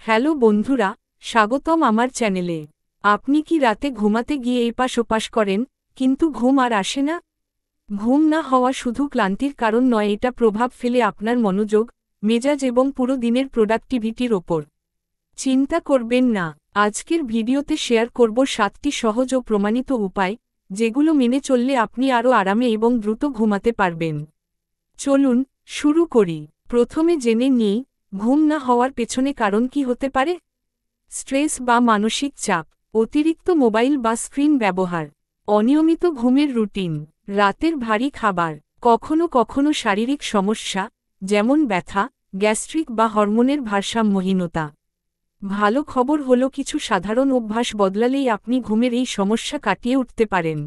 Hello বন্ধুরা, স্বাগতম আমার চ্যানেলে। আপনি কি রাতে ঘুমাতে গিয়ে এপাশ ওপাশ করেন, কিন্তু ঘুম আর আসে না? ঘুম না হওয়া শুধু ক্লান্তির কারণ নয়, এটা প্রভাব ফেলে আপনার মনোযোগ, মেজাজ এবং পুরো দিনের প্রোডাক্টিভিটির ওপর। চিন্তা করবেন না, আজকের ভিডিওতে শেয়ার করব 7টি সহজ ও প্রমাণিত উপায়, যেগুলো মেনে চললে আপনি আরও আরামে এবং দ্রুত ঘুমাতে পারবেন। চলুন শুরু করি। প্রথমে জেনে নিই, ঘুম না হওয়ার পেছনে কারণ কি হতে পারে। স্ট্রেস বা মানসিক চাপ, অতিরিক্ত মোবাইল বা স্ক্রিন ব্যবহার, অনিয়মিত ঘুমের রুটিন, রাতের ভারী খাবার, কখনো কখনো শারীরিক সমস্যা, যেমন ব্যথা, গ্যাস্ট্রিক বা হরমোনের ভারসাম্যহীনতা। ভালো খবর হলো, কিছু সাধারণ অভ্যাস বদলালেই আপনি ঘুমের এই সমস্যা কাটিয়ে উঠতে পারেন।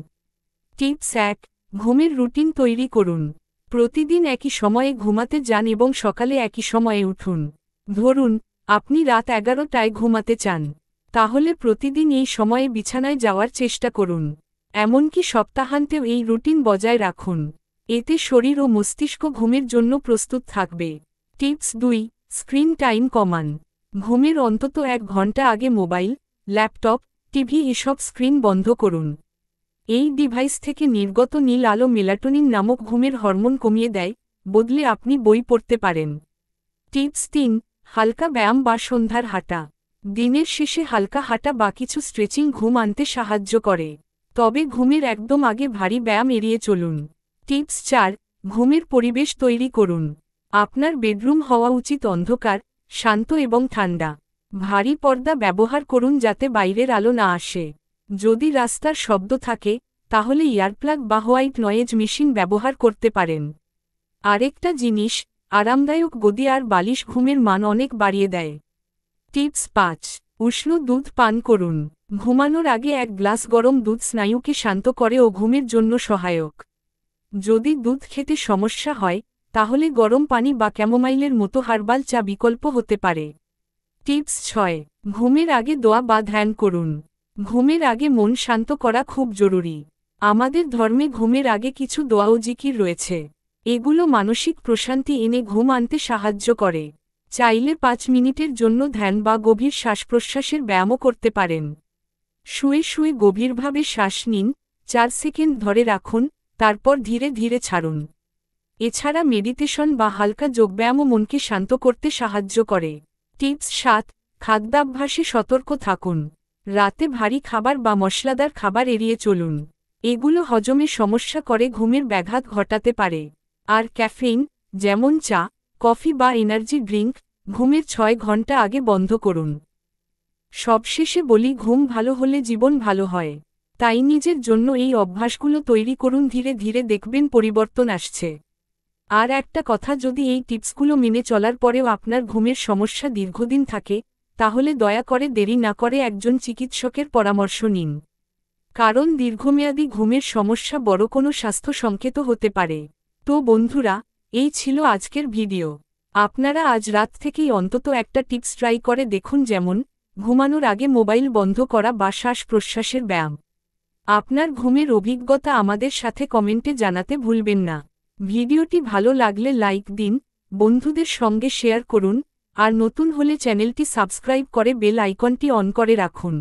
টিপস 1, ঘুমের রুটিন তৈরি করুন। প্রতিদিন একই সময়ে ঘুমাতে যান এবং সকালে একই সময়ে উঠুন। ধরুন, আপনি রাত 11টায় ঘুমাতে চান, তাহলে প্রতিদিন এই সময়ে বিছানায় যাওয়ার চেষ্টা করুন। এমনকি সপ্তাহান্তেও এই রুটিন বজায় রাখুন। এতে শরীর ও মস্তিষ্ক ঘুমের জন্য প্রস্তুত থাকবে। টিপস 2, স্ক্রিন টাইম কমান। ঘুমের অন্তত 1 ঘন্টা আগে মোবাইল, ল্যাপটপ, টিভি এসব স্ক্রিন বন্ধ করুন। এই ডিভাইস থেকে নির্গত নীল আলো মেলাটোনিন নামক ঘুমের হরমোন কমিয়ে দেয়, বদলে আপনি বই পড়তে পারেন। টিপস 3, হালকা ব্যায়াম বা সন্ধ্যার হাঁটা। দিনের শেষে হালকা হাঁটা বা কিছু স্ট্রেচিং ঘুম আনতে সাহায্য করে, তবে ঘুমের একদম আগে ভারী ব্যায়াম এড়িয়ে চলুন। টিপস 4, ঘুমের পরিবেশ তৈরি করুন। আপনার বেডরুম হওয়া উচিত অন্ধকার, শান্ত এবং ঠান্ডা। ভারী পর্দা ব্যবহার করুন যাতে বাইরের আলো না আসে। যদি রাস্তার শব্দ থাকে, তাহলে ইয়ারপ্লাগ বা হোয়াইট নয়েজ মেশিন ব্যবহার করতে পারেন। আরেকটা জিনিস, আরামদায়ক গদি আর বালিশ ঘুমের মান অনেক বাড়িয়ে দেয়। টিপস 5, উষ্ণ দুধ পান করুন। ঘুমানোর আগে 1 গ্লাস গরম দুধ স্নায়ুকে শান্ত করে ও ঘুমের জন্য সহায়ক। যদি দুধ খেতে সমস্যা হয়, তাহলে গরম পানি বা ক্যামোমাইলের মতো হার্বাল চা বিকল্প হতে পারে। টিপস 6, ঘুমের আগে দোয়া বা ধ্যান করুন। ঘুমের আগে মন শান্ত করা খুব জরুরি। আমাদের ধর্মে ঘুমের আগে কিছু দোয়া ও জিকির রয়েছে। এগুলো মানসিক প্রশান্তি এনে ঘুম আনতে সাহায্য করে। চাইলে 5 মিনিটের জন্য ধ্যান বা গভীর শ্বাসপ্রশ্বাসের ব্যায়ামও করতে পারেন। শুয়ে শুয়ে গভীরভাবে শ্বাস নিন, 4 সেকেন্ড ধরে রাখুন, তারপর ধীরে ধীরে ছাড়ুন। এছাড়া মেডিটেশন বা হালকা যোগব্যায়ামও মনকে শান্ত করতে সাহায্য করে। টিপস 7, খাদ্যাভ্যাসে সতর্ক থাকুন। রাতে ভারী খাবার বা মশলাদার খাবার এড়িয়ে চলুন। এগুলো হজমে সমস্যা করে ঘুমের ব্যাঘাত ঘটাতে পারে। আর ক্যাফেইন, যেমন চা, কফি বা এনার্জি ড্রিঙ্ক, ঘুমের 6 ঘন্টা আগে বন্ধ করুন। সবশেষে বলি, ঘুম ভালো হলে জীবন ভালো হয়। তাই নিজের জন্য এই অভ্যাসগুলো তৈরি করুন, ধীরে ধীরে দেখবেন পরিবর্তন আসছে। আর একটা কথা, যদি এই টিপসগুলো মেনে চলার পরেও আপনার ঘুমের সমস্যা দীর্ঘদিন থাকে, তাহলে দয়া করে দেরি না করে একজন চিকিৎসকের পরামর্শ নিন। কারণ দীর্ঘমেয়াদী ঘুমের সমস্যা বড় কোনো স্বাস্থ্য সংকেত হতে পারে। তো বন্ধুরা, এই ছিল আজকের ভিডিও। আপনারা আজ রাত থেকেই অন্তত একটা টিপস ট্রাই করে দেখুন, যেমন ঘুমানোর আগে মোবাইল বন্ধ করা বা শ্বাস প্রশ্বাসের ব্যায়াম। আপনার ঘুমের অভিজ্ঞতা আমাদের সাথে কমেন্টে জানাতে ভুলবেন না। ভিডিওটি ভালো লাগলে লাইক দিন, বন্ধুদের সঙ্গে শেয়ার করুন, আর নতুন হলে চ্যানেলটি সাবস্ক্রাইব করে বেল আইকনটি অন করে রাখুন।